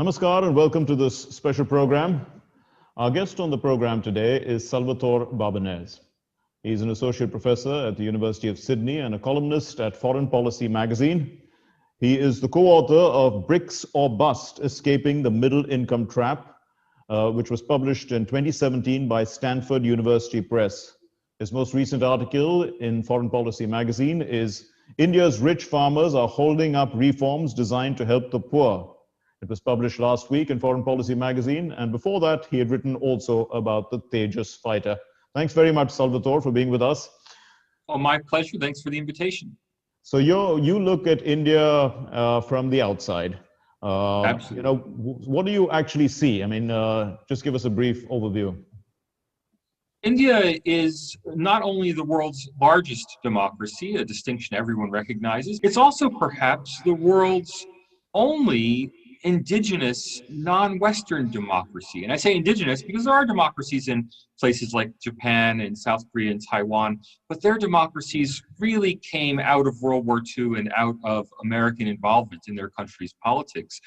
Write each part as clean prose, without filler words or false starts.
Namaskar and welcome to this special program. Our guest on the program today is Salvatore Babones. He's an associate professor at the University of Sydney and a columnist at Foreign Policy magazine. He is the co-author of Bricks or Bust: Escaping the Middle Income Trap, which was published in 2017 by Stanford University Press. His most recent article in Foreign Policy magazine is India's Rich Farmers Are Holding Up Reforms Designed to Help the Poor. It was published last week in Foreign Policy magazine, and before that, he had written also about the Tejas fighter. Thanks very much, Salvatore, for being with us. Oh, my pleasure. Thanks for the invitation. So you look at India from the outside. Absolutely. What do you actually see? I mean, just give us a brief overview. India is not only the world's largest democracy, a distinction everyone recognizes, it's also perhaps the world's only indigenous, non-Western democracy. And I say indigenous because there are democracies in places like Japan and South Korea and Taiwan, but their democracies really came out of World War II and out of American involvement in their country's politics.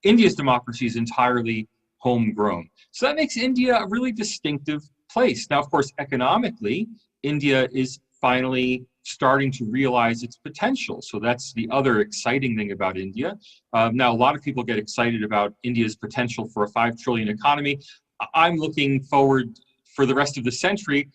India's democracy is entirely homegrown. So that makes India a really distinctive place. Now, of course, economically, India is finally starting to realize its potential. So that's the other exciting thing about India. Now, a lot of people get excited about India's potential for a 5 trillion economy. I'm looking forward for the rest of the century,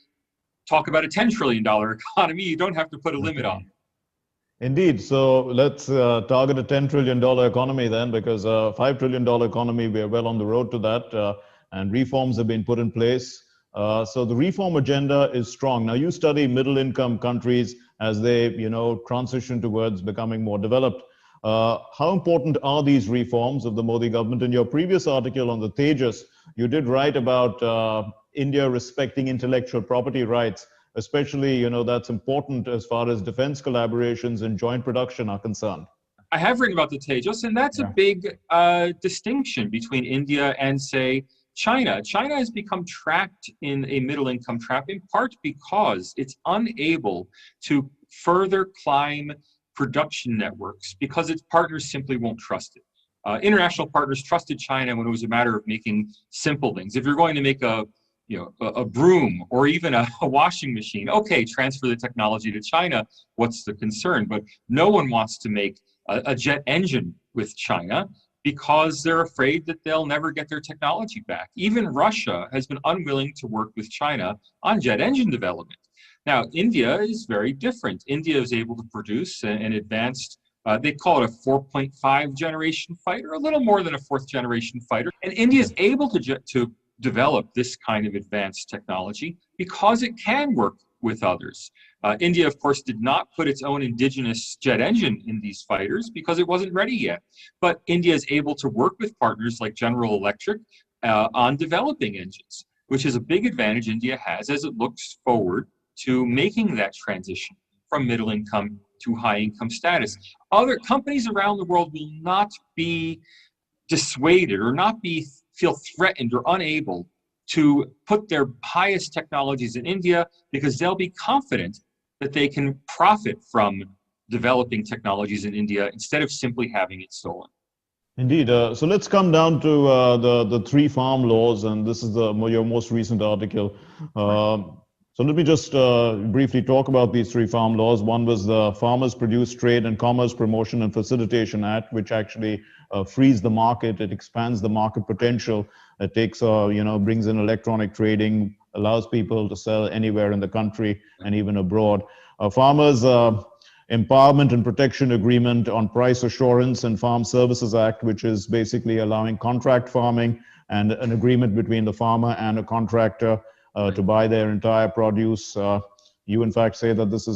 talk about a $10 trillion economy. You don't have to put a limit on it. Indeed. So let's target a $10 trillion economy then, because a $5 trillion economy, we are well on the road to that, and reforms have been put in place. So the reform agenda is strong. Now, you study middle-income countries as they, transition towards becoming more developed. How important are these reforms of the Modi government? In your previous article on the Tejas, you did write about India respecting intellectual property rights, especially, that's important as far as defense collaborations and joint production are concerned. I have written about the Tejas, and that's a big distinction between India and, say, China. China has become trapped in a middle-income trap, in part because it's unable to further climb production networks because its partners simply won't trust it. International partners trusted China when it was a matter of making simple things. If you're going to make a broom or even a washing machine, okay, transfer the technology to China. What's the concern? But no one wants to make a jet engine with China, because they're afraid that they'll never get their technology back. Even Russia has been unwilling to work with China on jet engine development. Now, India is very different. India is able to produce an advanced, they call it a 4.5 generation fighter, a little more than a 4th generation fighter. And India is able to develop this kind of advanced technology because it can work with others. India, of course, did not put its own indigenous jet engine in these fighters because it wasn't ready yet. But India is able to work with partners like General Electric on developing engines, which is a big advantage India has as it looks forward to making that transition from middle income to high income status. Other companies around the world will not be dissuaded or feel threatened or unable to put their highest technologies in India because they'll be confident that they can profit from developing technologies in India instead of simply having it stolen. Indeed. So let's come down to the 3 farm laws, and this is your most recent article. So let me just briefly talk about these 3 farm laws. One was the Farmers Produce Trade and Commerce Promotion and Facilitation Act, which actually frees the market. It expands the market potential. It takes, brings in electronic trading, allows people to sell anywhere in the country and even abroad. Farmers Empowerment and Protection Agreement on Price Assurance and Farm Services Act, which is basically allowing contract farming and an agreement between the farmer and a contractor to buy their entire produce. You, in fact, say that this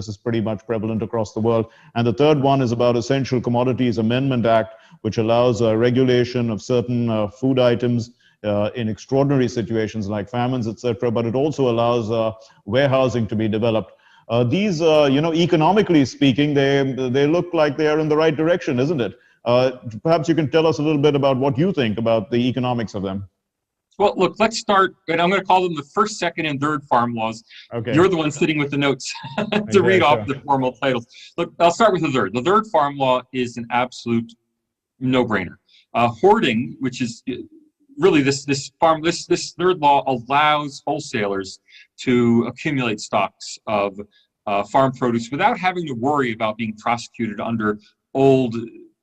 is pretty much prevalent across the world. And the third one is about Essential Commodities Amendment Act, which allows regulation of certain food items in extraordinary situations like famines, etc. But it also allows warehousing to be developed. These, economically speaking, they look like they are in the right direction, isn't it? Perhaps you can tell us a little bit about what you think about the economics of them. Well, look, let's start, and I'm going to call them the 1st, 2nd, and 3rd farm laws. Okay. You're the one sitting with the notes to read off the formal titles. Look, I'll start with the 3rd. The 3rd farm law is an absolute no-brainer. Hoarding, which is really this third law allows wholesalers to accumulate stocks of farm produce without having to worry about being prosecuted under old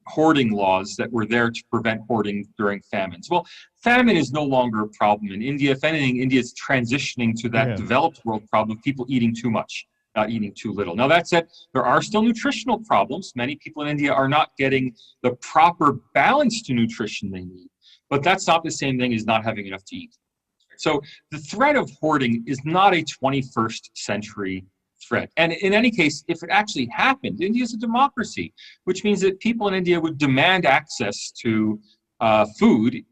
hoarding laws that were there to prevent hoarding during famines. Well, famine is no longer a problem in India. If anything, India is transitioning to that developed world problem of people eating too much, not eating too little. Now, that said, there are still nutritional problems. Many people in India are not getting the proper balance to nutrition they need, but that's not the same thing as not having enough to eat. So the threat of hoarding is not a 21st century threat. And in any case, if it actually happened, India is a democracy, which means that people in India would demand access to food,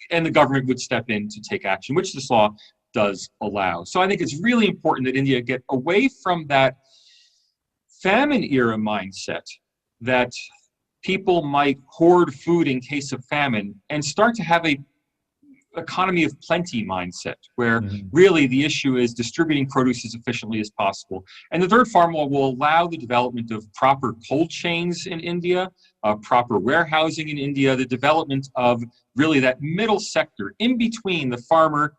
and the government would step in to take action, which this law does allow. So I think it's really important that India get away from that famine era mindset that people might hoard food in case of famine and start to have a economy of plenty mindset, where really the issue is distributing produce as efficiently as possible. And the third farm law will allow the development of proper cold chains in India, proper warehousing in India, the development of really that middle sector in between the farmer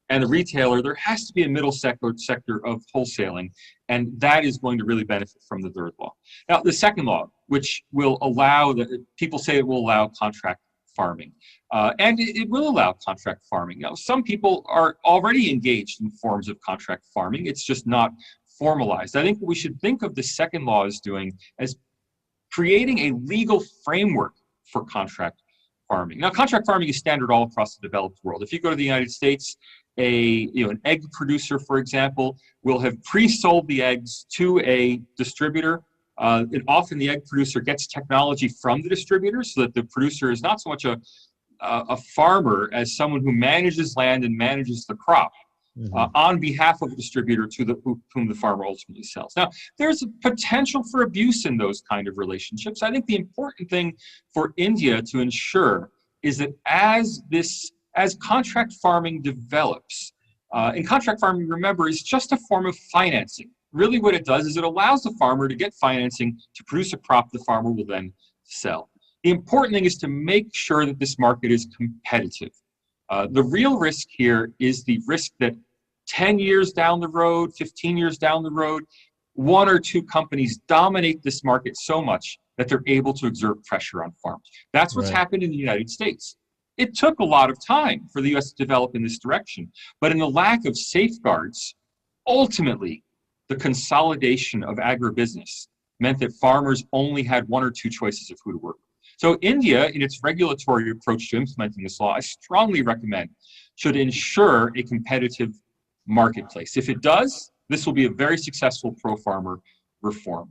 and the retailer. There has to be a middle sector of wholesaling, and that is going to really benefit from the third law. Now, the second law, which will allow, people say it will allow contract farming. And it will allow contract farming. Now, some people are already engaged in forms of contract farming. It's just not formalized. I think what we should think of the second law as doing as creating a legal framework for contract farming. Now, contract farming is standard all across the developed world. If you go to the United States, an egg producer, for example, will have pre-sold the eggs to a distributor. And often the egg producer gets technology from the distributor, so that the producer is not so much a farmer as someone who manages land and manages the crop on behalf of a distributor to whom the farmer ultimately sells. Now, there's a potential for abuse in those kind of relationships. I think the important thing for India to ensure is that as contract farming develops, and contract farming, remember, is just a form of financing. Really what it does is it allows the farmer to get financing to produce a crop the farmer will then sell. The important thing is to make sure that this market is competitive. The real risk here is the risk that 10 years down the road, 15 years down the road, one or two companies dominate this market so much that they're able to exert pressure on farms. That's what's happened in the United States. It took a lot of time for the U.S. to develop in this direction, but in the lack of safeguards, ultimately, the consolidation of agribusiness meant that farmers only had one or two choices of who to work with. So India, in its regulatory approach to implementing this law, I strongly recommend, should ensure a competitive marketplace. If it does, this will be a very successful pro-farmer reform.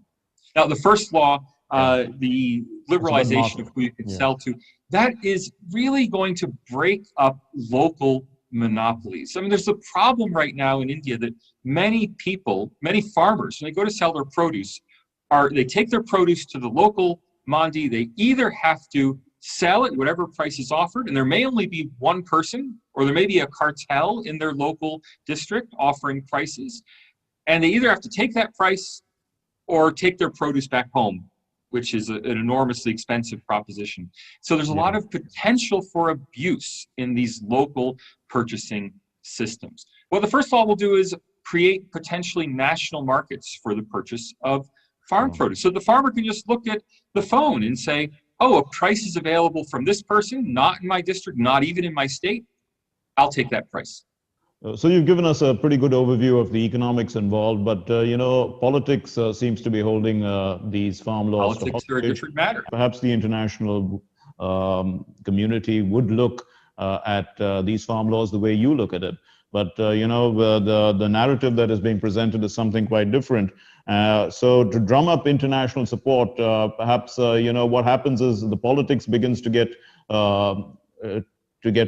Now, the first law, the liberalization of who you can sell to, that is really going to break up local monopolies. I mean, there's a problem right now in India that many farmers, when they go to sell their produce, they take their produce to the local mandi. They either have to sell at whatever price is offered, and there may only be one person, or there may be a cartel in their local district offering prices, and they either have to take that price or take their produce back home, which is an enormously expensive proposition. So there's a lot of potential for abuse in these local purchasing systems. What the first law will do is create potentially national markets for the purchase of farm produce. So the farmer can just look at the phone and say, oh, a price is available from this person, not in my district, not even in my state. I'll take that price. So you've given us a pretty good overview of the economics involved, but politics seems to be holding these farm laws. Politics are a different matter. Perhaps the international community would look at these farm laws the way you look at it. But the narrative that is being presented is something quite different. So to drum up international support, perhaps what happens is the politics begins to get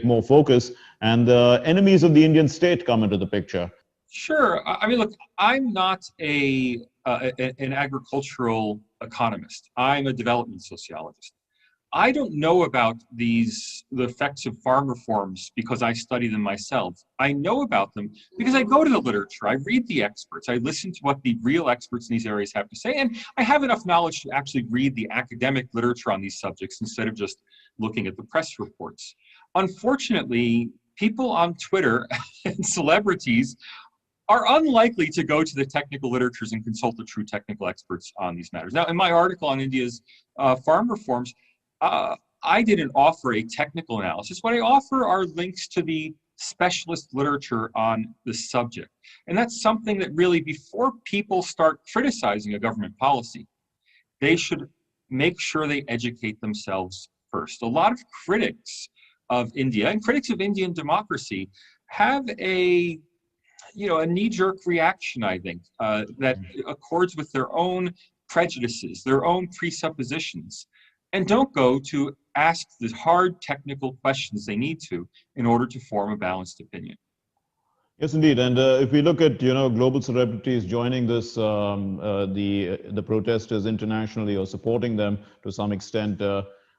more focus, and the enemies of the Indian state come into the picture. Sure. I mean, look, I'm not an agricultural economist. I'm a development sociologist. I don't know about the effects of farm reforms because I study them myself. I know about them because I go to the literature, I read the experts, I listen to what the real experts in these areas have to say, and I have enough knowledge to actually read the academic literature on these subjects instead of just looking at the press reports. Unfortunately, people on Twitter and celebrities are unlikely to go to the technical literatures and consult the true technical experts on these matters. Now, in my article on India's farm reforms, I didn't offer a technical analysis. What I offer are links to the specialist literature on the subject. And that's something that really, before people start criticizing a government policy, they should make sure they educate themselves first. A lot of critics of India and critics of Indian democracy have a knee-jerk reaction, I think, that accords with their own prejudices, their own presuppositions, and don't go to ask the hard technical questions they need to in order to form a balanced opinion. Yes, indeed. And if we look at global celebrities joining this, the protesters internationally or supporting them to some extent,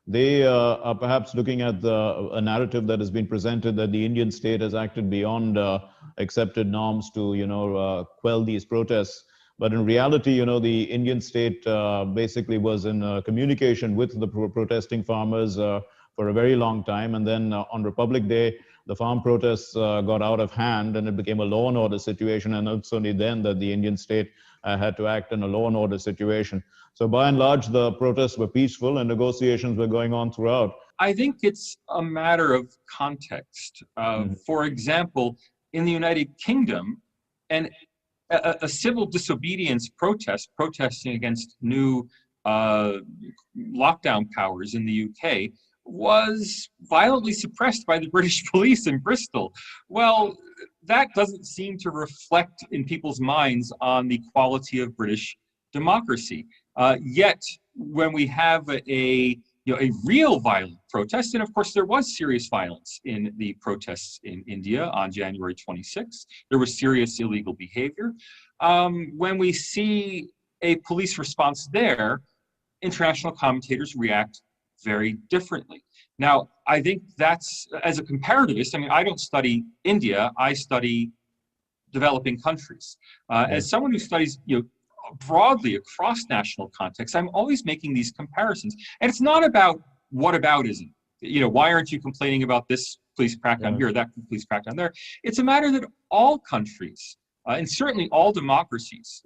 they are perhaps looking at a narrative that has been presented that the Indian state has acted beyond accepted norms to quell these protests. But in reality, the Indian state basically was in communication with the protesting farmers for a very long time. And then on Republic Day, the farm protests got out of hand and it became a law and order situation. And it's only then that the Indian state had to act in a law and order situation. So by and large, the protests were peaceful and negotiations were going on throughout. I think it's a matter of context. For example, in the United Kingdom, a civil disobedience protesting against new lockdown powers in the UK, was violently suppressed by the British police in Bristol. Well, that doesn't seem to reflect in people's minds on the quality of British democracy. Yet, when we have a real violent protest, and of course there was serious violence in the protests in India on January 26th, there was serious illegal behavior. When we see a police response there, international commentators react very differently. Now, I think that's, as a comparativist, I mean, I don't study India, I study developing countries. As someone who studies, broadly across national contexts, I'm always making these comparisons. And it's not about whataboutism. Why aren't you complaining about this police crackdown here, that police crackdown there? It's a matter that all countries, and certainly all democracies,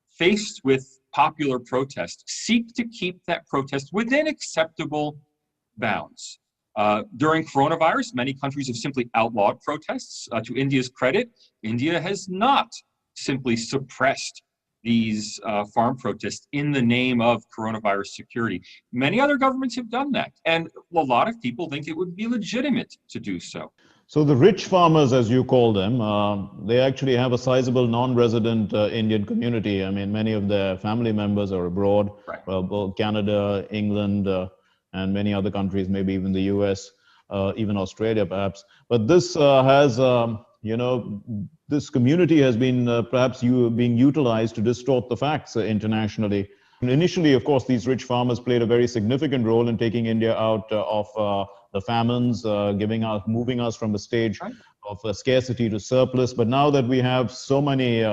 faced with popular protest, seek to keep that protest within acceptable bounds. During coronavirus, many countries have simply outlawed protests. To India's credit, India has not simply suppressed these farm protests in the name of coronavirus security. Many other governments have done that, and a lot of people think it would be legitimate to do so. So the rich farmers, as you call them, they actually have a sizable non-resident Indian community. I mean, many of their family members are abroad, Right. Both Canada, England, and many other countries, maybe even the US, even Australia perhaps. But this has, this community has been perhaps being utilized to distort the facts internationally. And initially, of course, these rich farmers played a very significant role in taking India out of the famines, moving us from a stage of scarcity to surplus. But now that we have so many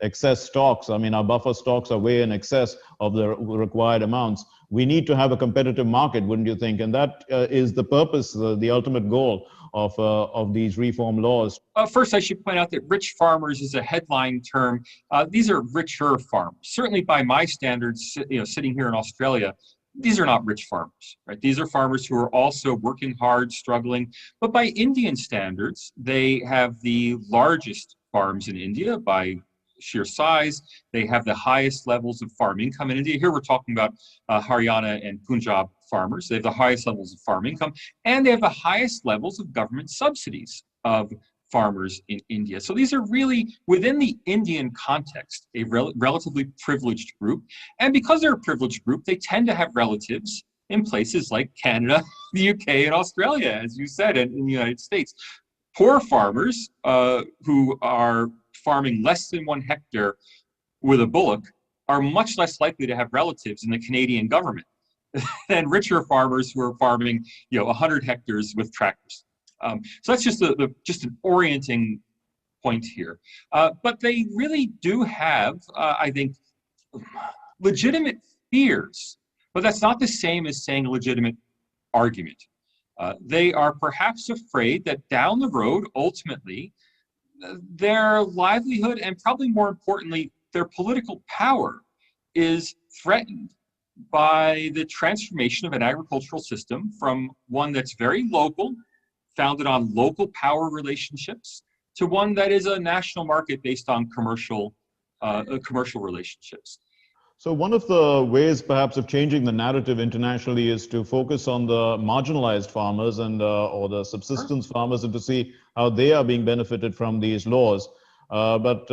excess stocks, I mean, our buffer stocks are way in excess of the required amounts. We need to have a competitive market, wouldn't you think? And that is the purpose, the ultimate goal of these reform laws. First, I should point out that rich farmers is a headline term. These are richer farmers. Certainly by my standards, sitting here in Australia, these are not rich farmers, right? These are farmers who are also working hard, struggling. But by Indian standards, they have the largest farms in India by sheer size. They have the highest levels of farm income in India. Here we're talking about Haryana and Punjab farmers. They have the highest levels of farm income, and they have the highest levels of government subsidies of farmers in India. So these are really, within the Indian context, a relatively privileged group. And because they're a privileged group, they tend to have relatives in places like Canada, the UK, and Australia, as you said, and in the United States. Poor farmers who are farming less than 1 hectare with a bullock are much less likely to have relatives in the Canadian government than richer farmers who are farming 100 hectares with tractors. So that's just an orienting point here. But they really do have, I think, legitimate fears. But that's not the same as saying a legitimate argument. They are perhaps afraid that down the road, ultimately, their livelihood and probably more importantly, their political power is threatened by the transformation of an agricultural system from one that's very local, founded on local power relationships, to one that is a national market based on commercial relationships. So one of the ways perhaps of changing the narrative internationally is to focus on the marginalized farmers and or the subsistence farmers, and to see how they are being benefited from these laws. But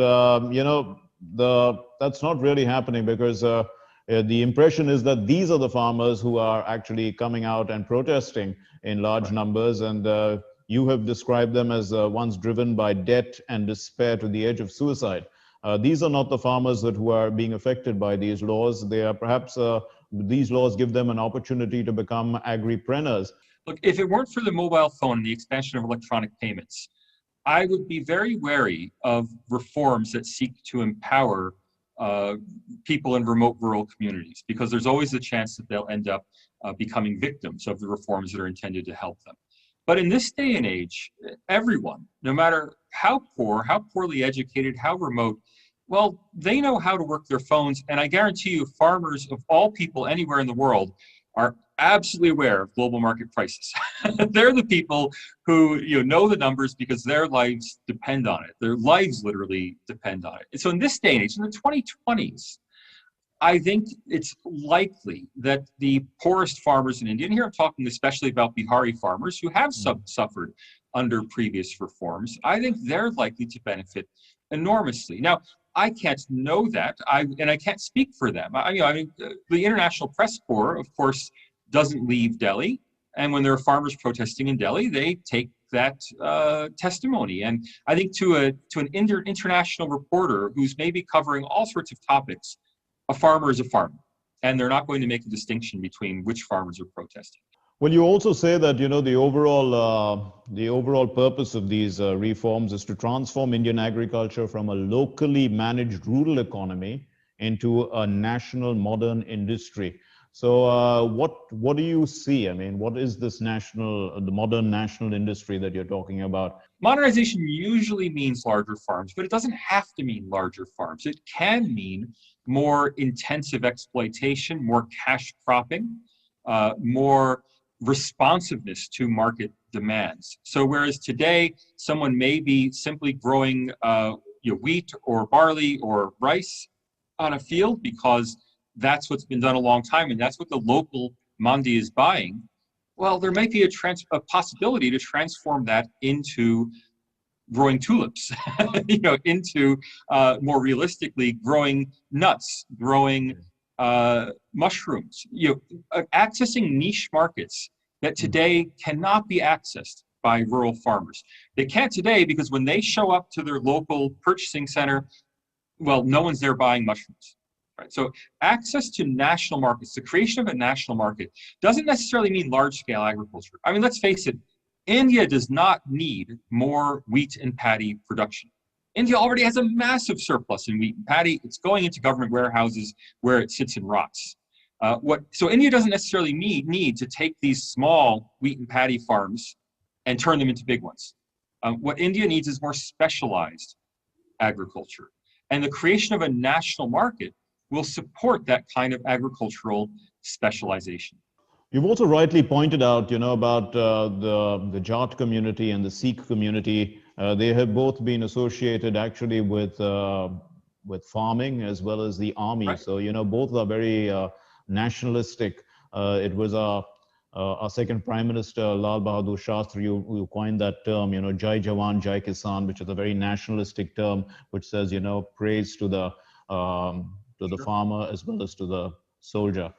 that's not really happening, because the impression is that these are the farmers who are actually coming out and protesting in large numbers, and you have described them as ones driven by debt and despair to the edge of suicide. These are not the farmers who are being affected by these laws. They are perhaps, these laws give them an opportunity to become agripreneurs. Look, if it weren't for the mobile phone and the expansion of electronic payments, I would be very wary of reforms that seek to empower people in remote rural communities, because there's always a chance that they'll end up becoming victims of the reforms that are intended to help them. But in this day and age, everyone, no matter how poor, how poorly educated, how remote, well, they know how to work their phones. And I guarantee you, farmers of all people anywhere in the world are absolutely aware of global market prices. They're the people who know the numbers, because their lives depend on it. Their lives literally depend on it. And so in this day and age, in the 2020s, I think it's likely that the poorest farmers in India, and here I'm talking especially about Bihari farmers who have suffered under previous reforms, I think they're likely to benefit enormously. Now, I can't know that, and I can't speak for them. The International Press Corps, of course, doesn't leave Delhi, and when there are farmers protesting in Delhi, they take that testimony. And I think to an international reporter who's maybe covering all sorts of topics, a farmer is a farmer, and they're not going to make a distinction between which farmers are protesting. Well, you also say that the overall purpose of these reforms is to transform Indian agriculture from a locally managed rural economy into a national modern industry. So, what do you see? I mean, what is this the modern national industry that you're talking about? Modernization usually means larger farms, but it doesn't have to mean larger farms. It can mean more intensive exploitation, more cash cropping, more responsiveness to market demands. So whereas today someone may be simply growing wheat or barley or rice on a field because that's what's been done a long time and that's what the local mandi is buying, well, there might be a possibility to transform that into growing tulips, into more realistically growing nuts, growing mushrooms, accessing niche markets that today cannot be accessed by rural farmers. They can't today because when they show up to their local purchasing center, well, no one's there buying mushrooms. Right? So access to national markets, the creation of a national market, doesn't necessarily mean large-scale agriculture. I mean, let's face it, India does not need more wheat and paddy production. India already has a massive surplus in wheat and paddy. It's going into government warehouses where it sits and rots. So India doesn't necessarily need to take these small wheat and paddy farms and turn them into big ones. What India needs is more specialized agriculture. And the creation of a national market will support that kind of agricultural specialization. You've also rightly pointed out, about the Jat community and the Sikh community. They have both been associated actually with farming as well as the army. Right. So, both are very nationalistic. It was our second Prime Minister, Lal Bahadur Shastri, who coined that term, Jai Jawan, Jai Kisan, which is a very nationalistic term, which says, praise to the farmer as well as to the soldier.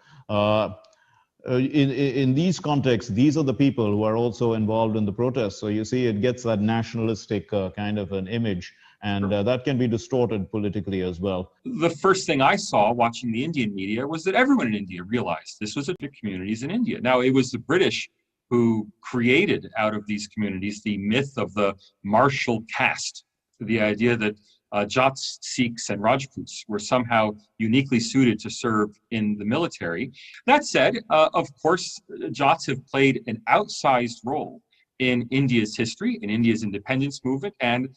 In these contexts, these are the people who are also involved in the protests. So you see, it gets that nationalistic kind of an image, and that can be distorted politically as well. The first thing I saw watching the Indian media was that everyone in India realized this was a big communities in India. Now, it was the British who created out of these communities the myth of the martial caste, the idea that Jats, Sikhs, and Rajputs were somehow uniquely suited to serve in the military. That said, of course, Jats have played an outsized role in India's history, in India's independence movement, and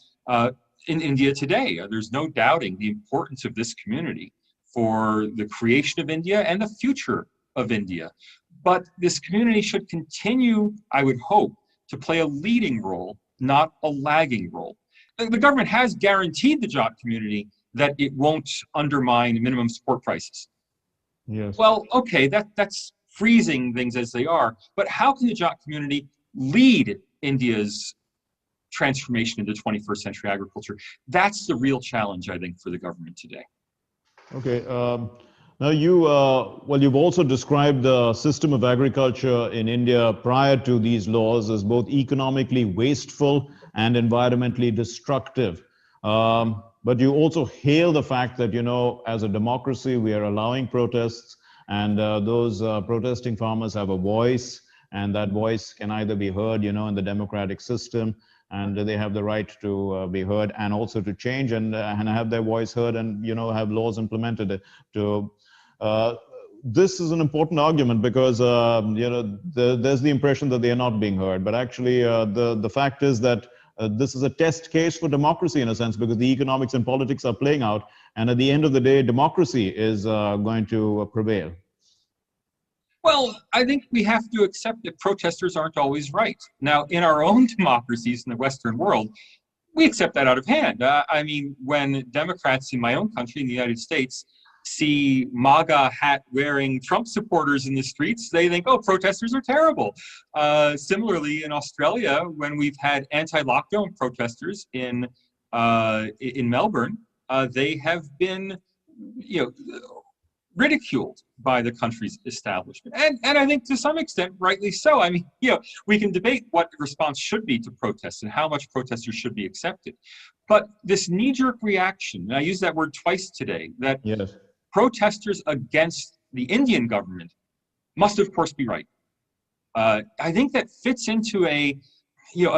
in India today. There's no doubting the importance of this community for the creation of India and the future of India. But this community should continue, I would hope, to play a leading role, not a lagging role. The government has guaranteed the Jat community that it won't undermine minimum support prices. Yes. Well, okay, that's freezing things as they are, but how can the Jat community lead India's transformation into 21st century agriculture? That's the real challenge, I think, for the government today. Okay. Now you've also described the system of agriculture in India prior to these laws as both economically wasteful and environmentally destructive. But you also hail the fact that, as a democracy, we are allowing protests, and those protesting farmers have a voice, and that voice can either be heard, in the democratic system, and they have the right to be heard and also to change and have their voice heard and, have laws implemented to. This is an important argument because, there's the impression that they are not being heard. But actually, the fact is that this is a test case for democracy in a sense, because the economics and politics are playing out. And at the end of the day, democracy is going to prevail. Well, I think we have to accept that protesters aren't always right. Now, in our own democracies in the Western world, we accept that out of hand. I mean, when Democrats in my own country, in the United States, see MAGA hat wearing Trump supporters in the streets, they think, oh, protesters are terrible. Similarly, in Australia, when we've had anti-lockdown protesters in Melbourne, they have been, ridiculed by the country's establishment. And I think to some extent, rightly so. I mean, we can debate what the response should be to protests and how much protesters should be accepted. But this knee-jerk reaction, and I use that word twice today, that yes, protesters against the Indian government must, of course, be right. I think that fits into a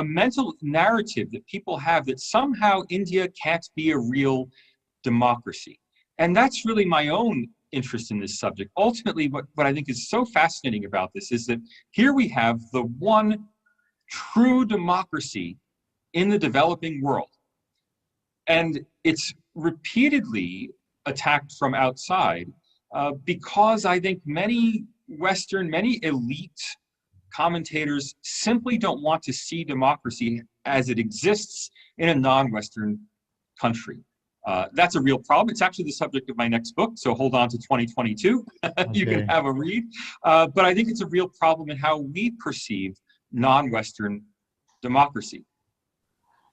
mental narrative that people have that somehow India can't be a real democracy. And that's really my own interest in this subject. Ultimately, what I think is so fascinating about this is that here we have the one true democracy in the developing world. And it's repeatedly attacked from outside because I think many elite commentators simply don't want to see democracy as it exists in a non-Western country. That's a real problem. It's actually the subject of my next book, so hold on to 2022. You can have a read. But I think it's a real problem in how we perceive non-Western democracy.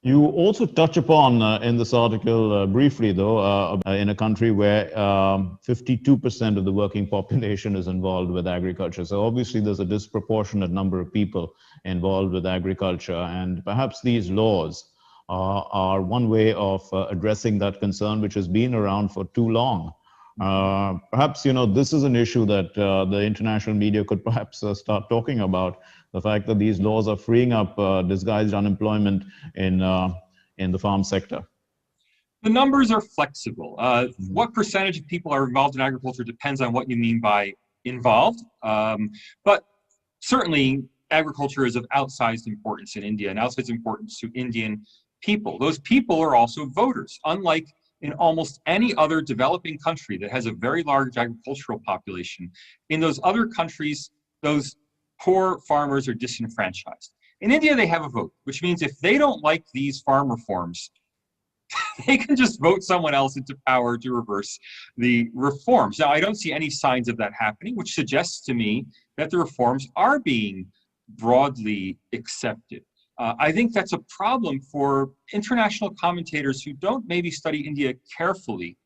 You also touch upon in this article briefly, though, in a country where 52% of the working population is involved with agriculture. So obviously there's a disproportionate number of people involved with agriculture, and perhaps these laws are one way of addressing that concern, which has been around for too long. Perhaps, this is an issue that the international media could perhaps start talking about, the fact that these laws are freeing up disguised unemployment in the farm sector. The numbers are flexible. What percentage of people are involved in agriculture depends on what you mean by involved. But certainly, agriculture is of outsized importance in India and outsized importance to Indian people. Those people are also voters, unlike in almost any other developing country that has a very large agricultural population. In those other countries, those poor farmers are disenfranchised. In India, they have a vote, which means if they don't like these farm reforms, they can just vote someone else into power to reverse the reforms. Now, I don't see any signs of that happening, which suggests to me that the reforms are being broadly accepted. I think that's a problem for international commentators who don't maybe study India carefully,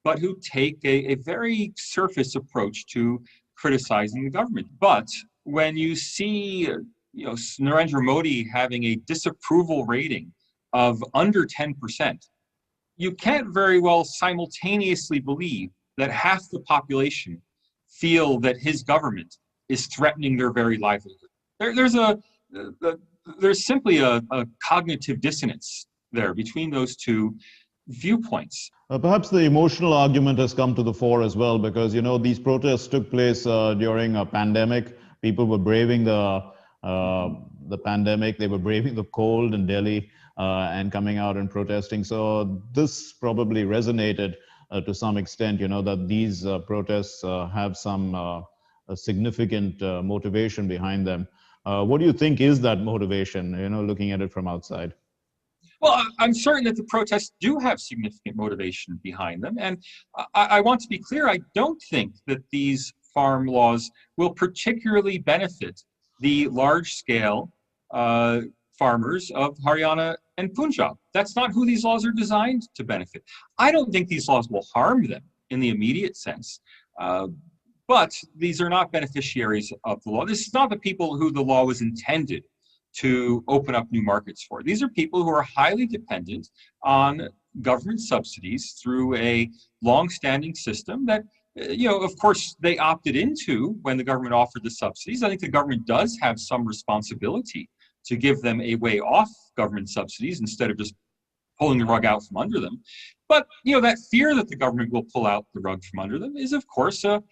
but who take a very surface approach to criticizing the government. But when you see Narendra Modi having a disapproval rating of under 10%, you can't very well simultaneously believe that half the population feel that his government is threatening their very livelihood. There's simply a cognitive dissonance there between those two viewpoints. Perhaps the emotional argument has come to the fore as well, because these protests took place during a pandemic. People were braving the pandemic. They were braving the cold in Delhi and coming out and protesting. So this probably resonated to some extent. That these protests have some significant motivation behind them. What do you think is that motivation? Looking at it from outside. Well, I'm certain that the protests do have significant motivation behind them. And I want to be clear, I don't think that these farm laws will particularly benefit the large-scale farmers of Haryana and Punjab. That's not who these laws are designed to benefit. I don't think these laws will harm them in the immediate sense. But these are not beneficiaries of the law. This is not the people who the law was intended to open up new markets for. These are people who are highly dependent on government subsidies through a long-standing system that, of course, they opted into when the government offered the subsidies. I think the government does have some responsibility to give them a way off government subsidies instead of just pulling the rug out from under them. But, that fear that the government will pull out the rug from under them is, of course, a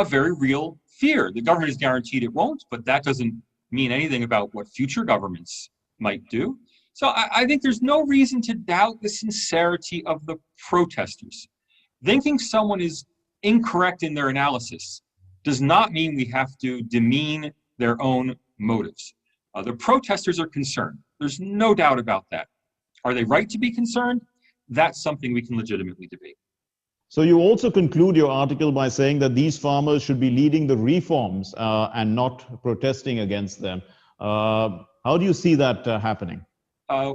very real fear. The government is guaranteed it won't, but that doesn't mean anything about what future governments might do. So I think there's no reason to doubt the sincerity of the protesters. Thinking someone is incorrect in their analysis does not mean we have to demean their own motives. The protesters are concerned. There's no doubt about that. Are they right to be concerned? That's something we can legitimately debate. So you also conclude your article by saying that these farmers should be leading the reforms and not protesting against them. How do you see that happening?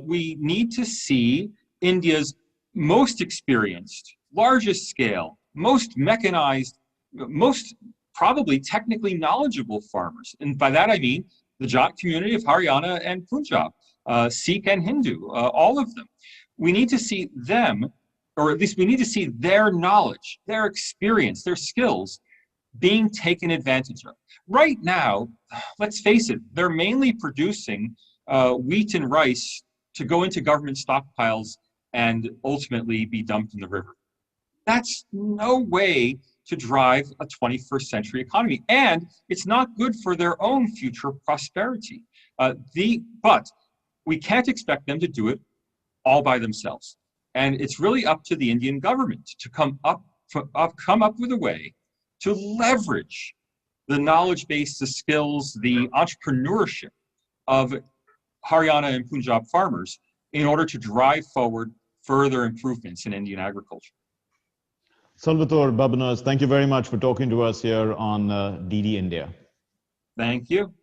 We need to see India's most experienced, largest scale, most mechanized, most probably technically knowledgeable farmers. And by that I mean the Jat community of Haryana and Punjab, Sikh and Hindu, all of them. We need to see them, or at least we need to see their knowledge, their experience, their skills being taken advantage of. Right now, let's face it, they're mainly producing wheat and rice to go into government stockpiles and ultimately be dumped in the river. That's no way to drive a 21st century economy, and it's not good for their own future prosperity. But we can't expect them to do it all by themselves. And it's really up to the Indian government to come up with a way to leverage the knowledge base, the skills, the entrepreneurship of Haryana and Punjab farmers in order to drive forward further improvements in Indian agriculture. Salvatore Babones, thank you very much for talking to us here on DD India. Thank you.